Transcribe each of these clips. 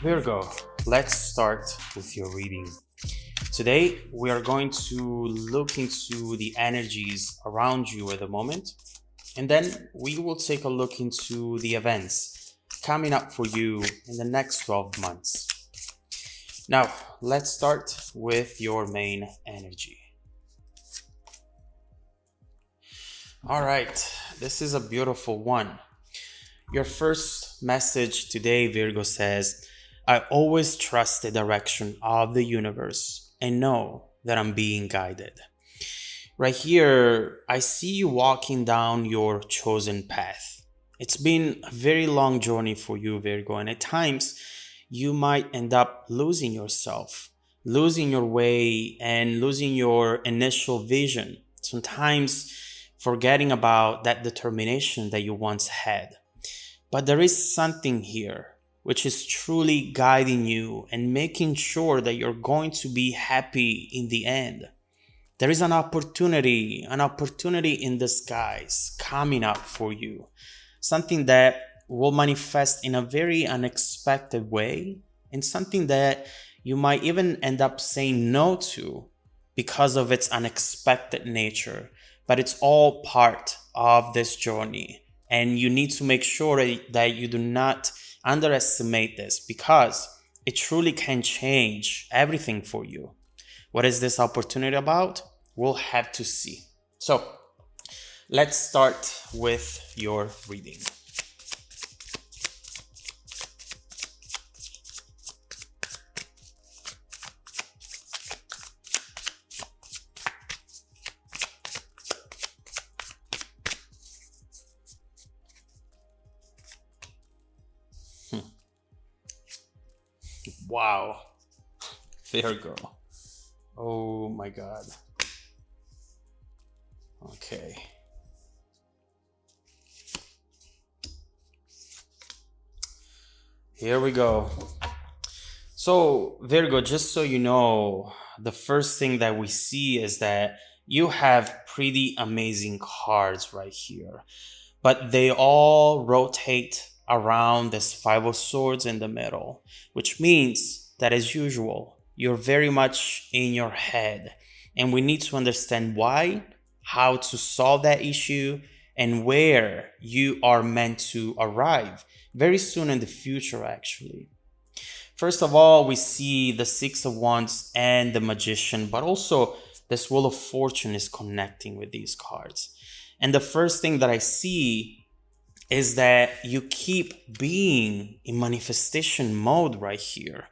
Virgo, let's start with your reading. Today, we are going to look into the energies around you at the moment, and then we will take a look into the events coming up for you in the next 12 months. Now, let's start with your main energy. All right, this is a beautiful one. Your first message today, Virgo, says, I always trust the direction of the universe and know that I'm being guided. Right here, I see you walking down your chosen path. It's been a very long journey for you, Virgo, and at times you might end up losing yourself, losing your way, and losing your initial vision. Sometimes forgetting about that determination that you once had. But there is something here which is truly guiding you and making sure that you're going to be happy in the end. There is an opportunity in disguise coming up for you. Something that will manifest in a very unexpected way, and something that you might even end up saying no to because of its unexpected nature. But it's all part of this journey. And you need to make sure that you do not underestimate this, because it truly can change everything for you. What is this opportunity about? We'll have to see. So let's start with your reading. Wow, Virgo. Oh my God. Okay. Here we go. So, Virgo, just so you know, the first thing that we see is that you have pretty amazing cards right here, but they all rotate around this Five of Swords in the middle, which means that, as usual, you're very much in your head, and we need to understand why, how to solve that issue, and where you are meant to arrive very soon in the future, actually. First of all, we see the Six of Wands and the Magician, but also this Wheel of Fortune is connecting with these cards. And the first thing that I see is that you keep being in manifestation mode right here.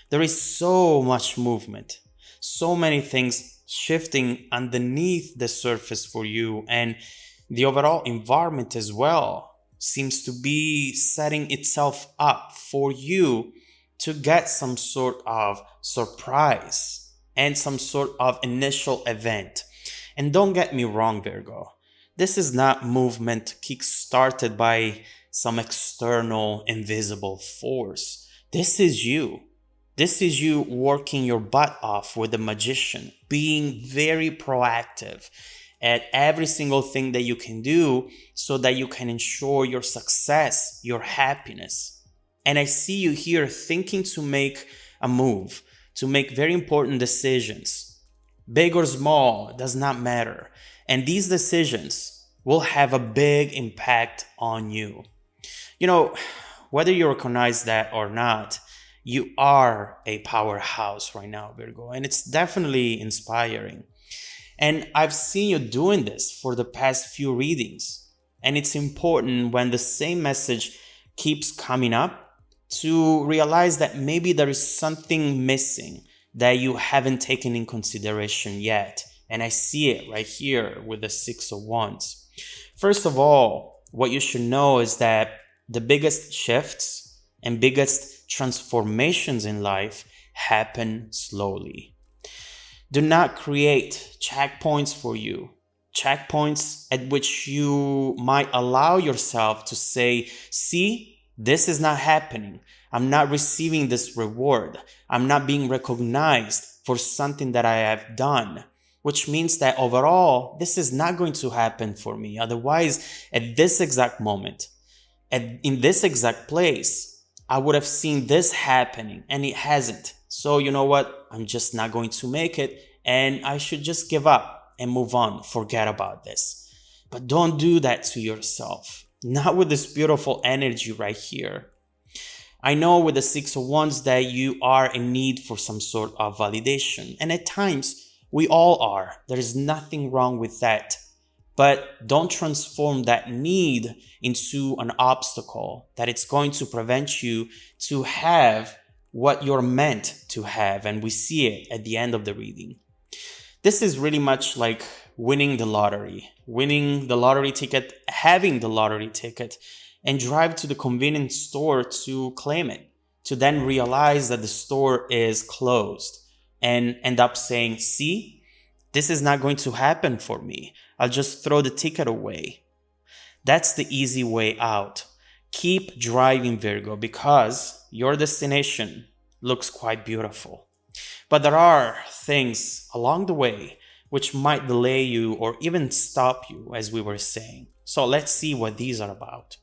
There is so much movement, so many things shifting underneath the surface for you, and the overall environment as well seems to be setting itself up for you to get some sort of surprise and some sort of initial event. And don't get me wrong, Virgo. This is not movement kick-started by some external invisible force. This is you. This is you working your butt off with the Magician, being very proactive at every single thing that you can do so that you can ensure your success, your happiness. And I see you here thinking to make a move, to make very important decisions. Big or small, does not matter. And these decisions will have a big impact on you. You know, whether you recognize that or not, you are a powerhouse right now, Virgo, and it's definitely inspiring. And I've seen you doing this for the past few readings. And it's important when the same message keeps coming up to realize that maybe there is something missing that you haven't taken in consideration yet. And I see it right here with the Six of Wands. First of all, what you should know is that the biggest shifts and biggest transformations in life happen slowly. Do not create checkpoints for you, checkpoints at which you might allow yourself to say, see, this is not happening. I'm not receiving this reward. I'm not being recognized for something that I have done, which means that overall, this is not going to happen for me. Otherwise, at this exact moment, in this exact place, I would have seen this happening and it hasn't. So you know what? I'm just not going to make it and I should just give up and move on. Forget about this. But don't do that to yourself. Not with this beautiful energy right here. I know with the Six of Wands that you are in need for some sort of validation. And at times, we all are. There is nothing wrong with that. But don't transform that need into an obstacle that it's going to prevent you to have what you're meant to have. And we see it at the end of the reading. This is really much like winning the lottery ticket, having the lottery ticket, and drive to the convenience store to claim it, to then realize that the store is closed and end up saying, see, this is not going to happen for me. I'll just throw the ticket away. That's the easy way out. Keep driving, Virgo, because your destination looks quite beautiful. But there are things along the way which might delay you or even stop you, as we were saying. So let's see what these are about.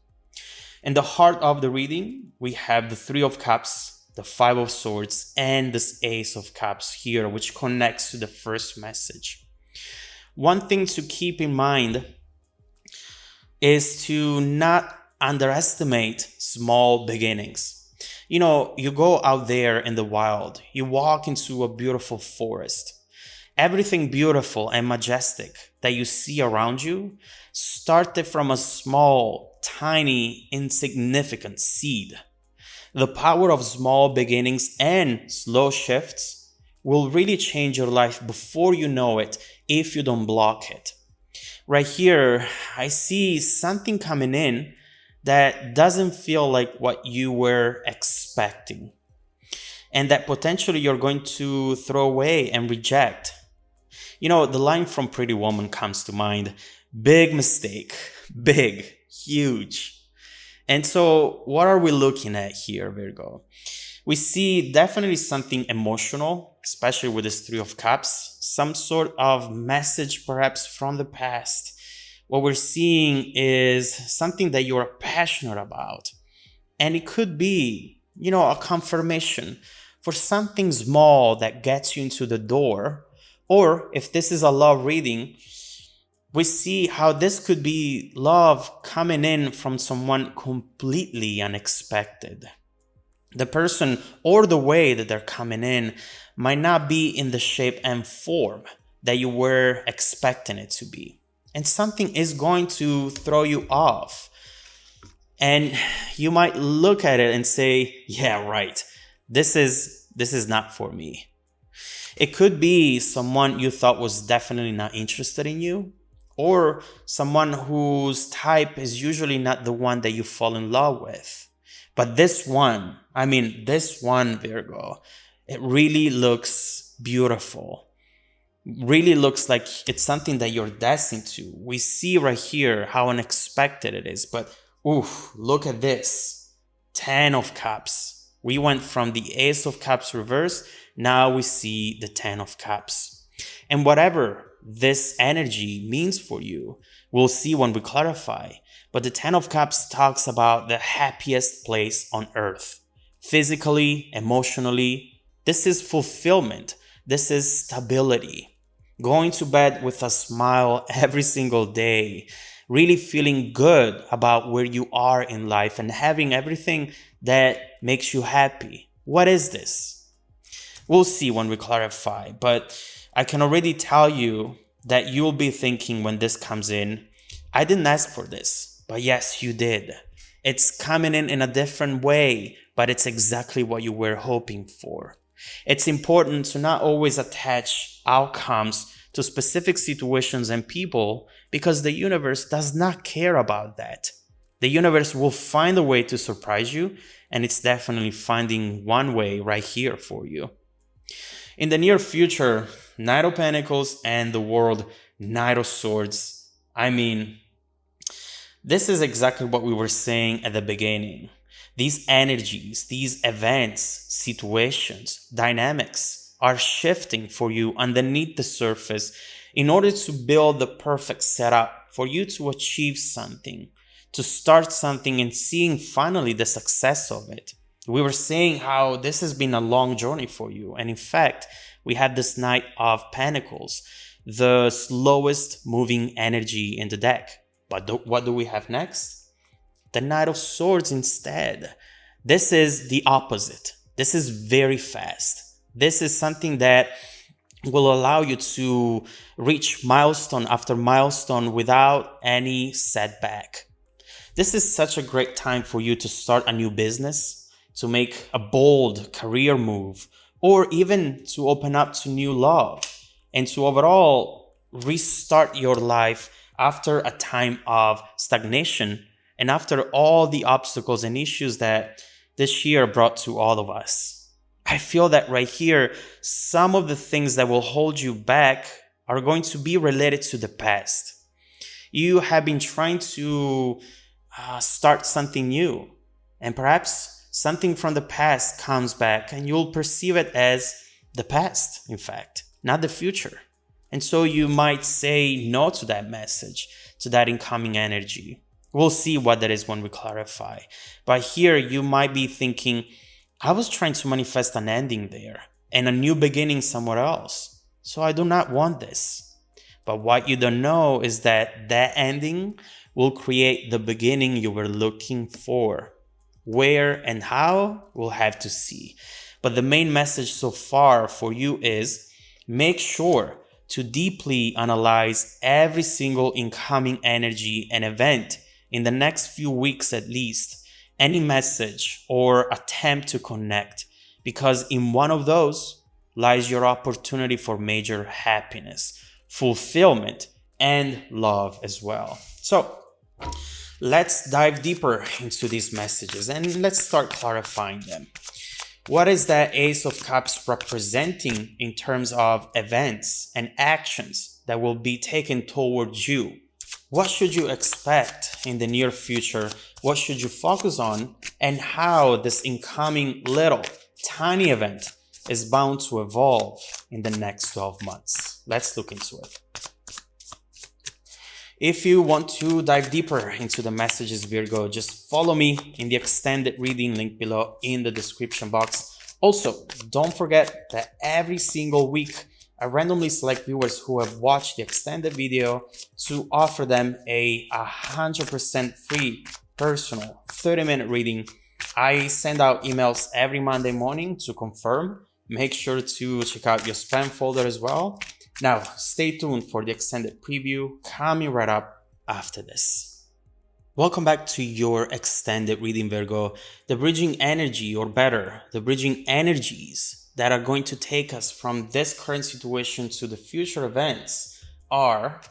In the heart of the reading, we have the Three of Cups, the Five of Swords, and this Ace of Cups here, which connects to the first message. One thing to keep in mind is to not underestimate small beginnings. You know, you go out there in the wild, you walk into a beautiful forest. Everything beautiful and majestic that you see around you started from a small, tiny, insignificant seed. The power of small beginnings and slow shifts will really change your life before you know it if you don't block it. Right here, I see something coming in that doesn't feel like what you were expecting, and that potentially you're going to throw away and reject. You know, the line from Pretty Woman comes to mind. Big mistake. Big. Huge. And so what are we looking at here, Virgo? We see definitely something emotional, especially with this Three of Cups. Some sort of message perhaps from the past. What we're seeing is something that you're passionate about. And it could be, you know, a confirmation for something small that gets you into the door. Or if this is a love reading, we see how this could be love coming in from someone completely unexpected. The person or the way that they're coming in might not be in the shape and form that you were expecting it to be. And something is going to throw you off. And you might look at it and say, yeah, right, this is not for me. It could be someone you thought was definitely not interested in you, or someone whose type is usually not the one that you fall in love with. But this one, Virgo, it really looks beautiful. Really looks like it's something that you're destined to. We see right here how unexpected it is, but oof, look at this. 10 of Cups. We went from the Ace of Cups reverse. Now we see the 10 of Cups. And whatever this energy means for you, we'll see when we clarify. But the 10 of Cups talks about the happiest place on earth. Physically, emotionally, this is fulfillment. This is stability. Going to bed with a smile every single day. Really feeling good about where you are in life and having everything that makes you happy. What is this? We'll see when we clarify, but I can already tell you that you'll be thinking when this comes in, I didn't ask for this, but yes, you did. It's coming in a different way, but it's exactly what you were hoping for. It's important to not always attach outcomes to specific situations and people because the universe does not care about that. The universe will find a way to surprise you, and it's definitely finding one way right here for you. In the near future, Knight of Pentacles and the World, Knight of Swords. This is exactly what we were saying at the beginning. These energies, these events, situations, dynamics are shifting for you underneath the surface in order to build the perfect setup for you to achieve something, to start something and seeing finally the success of it. We were saying how this has been a long journey for you. And in fact, we had this Knight of Pentacles, the slowest moving energy in the deck. But what do we have next? The Knight of Swords instead. This is the opposite. This is very fast. This is something that will allow you to reach milestone after milestone without any setback. This is such a great time for you to start a new business, to make a bold career move, or even to open up to new love and to overall restart your life after a time of stagnation and after all the obstacles and issues that this year brought to all of us. I feel that right here, some of the things that will hold you back are going to be related to the past. You have been trying to start something new, and perhaps something from the past comes back and you'll perceive it as the past, in fact, not the future. And so you might say no to that message, to that incoming energy. We'll see what that is when we clarify. But here you might be thinking, I was trying to manifest an ending there and a new beginning somewhere else. So I do not want this. But what you don't know is that that ending will create the beginning you were looking for. Where and how, we'll have to see. But the main message so far for you is make sure to deeply analyze every single incoming energy and event in the next few weeks at least. Any message or attempt to connect, because in one of those lies your opportunity for major happiness, fulfillment, and love as well. So let's dive deeper into these messages and let's start clarifying them. What is that Ace of Cups representing in terms of events and actions that will be taken towards you? What should you expect in the near future? What should you focus on? And how this incoming little tiny event is bound to evolve in the next 12 months? Let's look into it. If you want to dive deeper into the messages, Virgo, just follow me in the extended reading link below in the description box. Also, don't forget that every single week, I randomly select viewers who have watched the extended video to offer them a 100% free personal 30-minute reading. I send out emails every Monday morning to confirm. Make sure to check out your spam folder as well. Now, stay tuned for the extended preview coming right up after this. Welcome back to your extended reading, Virgo. The bridging energy, or better, the bridging energies that are going to take us from this current situation to the future events are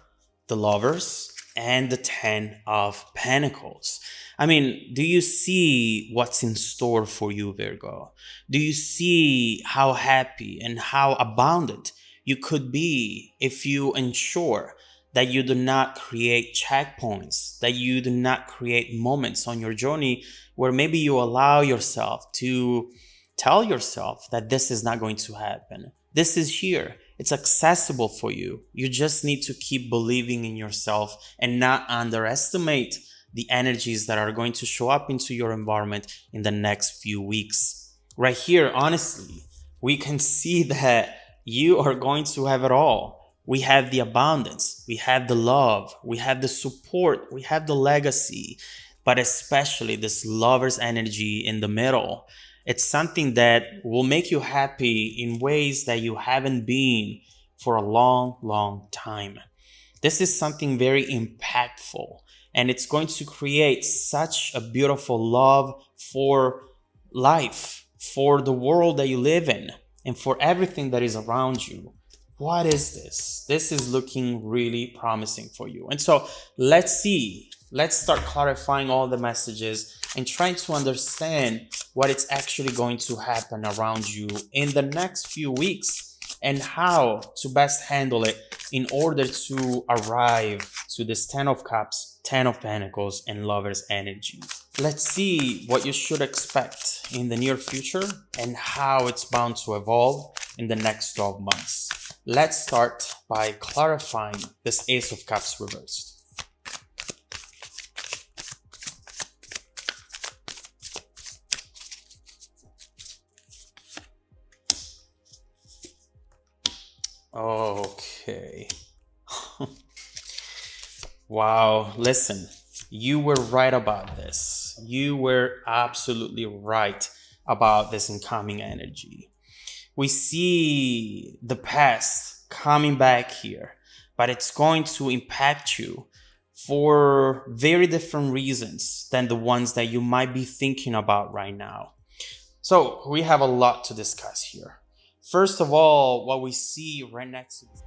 the Lovers and the Ten of Pentacles. I mean, do you see what's in store for you, Virgo? Do you see how happy and how abundant you could be if you ensure that you do not create checkpoints, that you do not create moments on your journey where maybe you allow yourself to tell yourself that this is not going to happen. This is here. It's accessible for you. You just need to keep believing in yourself and not underestimate the energies that are going to show up into your environment in the next few weeks. Right here, honestly, we can see that you are going to have it all. We have the abundance, we have the love, we have the support, we have the legacy, but especially this Lover's energy in the middle. It's something that will make you happy in ways that you haven't been for a long, long time. This is something very impactful, and it's going to create such a beautiful love for life, for the world that you live in, and for everything that is around you. What is this? This is looking really promising for you. And so let's see. Let's start clarifying all the messages and trying to understand what is actually going to happen around you in the next few weeks and how to best handle it in order to arrive to this Ten of Cups, Ten of Pentacles, and Lover's energy. Let's see what you should expect in the near future and how it's bound to evolve in the next 12 months. Let's start by clarifying this Ace of Cups reversed. Okay. Wow. Listen, you were right about this. You were absolutely right about this incoming energy. We see the past coming back here, but it's going to impact you for very different reasons than the ones that you might be thinking about right now. So we have a lot to discuss here. First of all, what we see right next to this.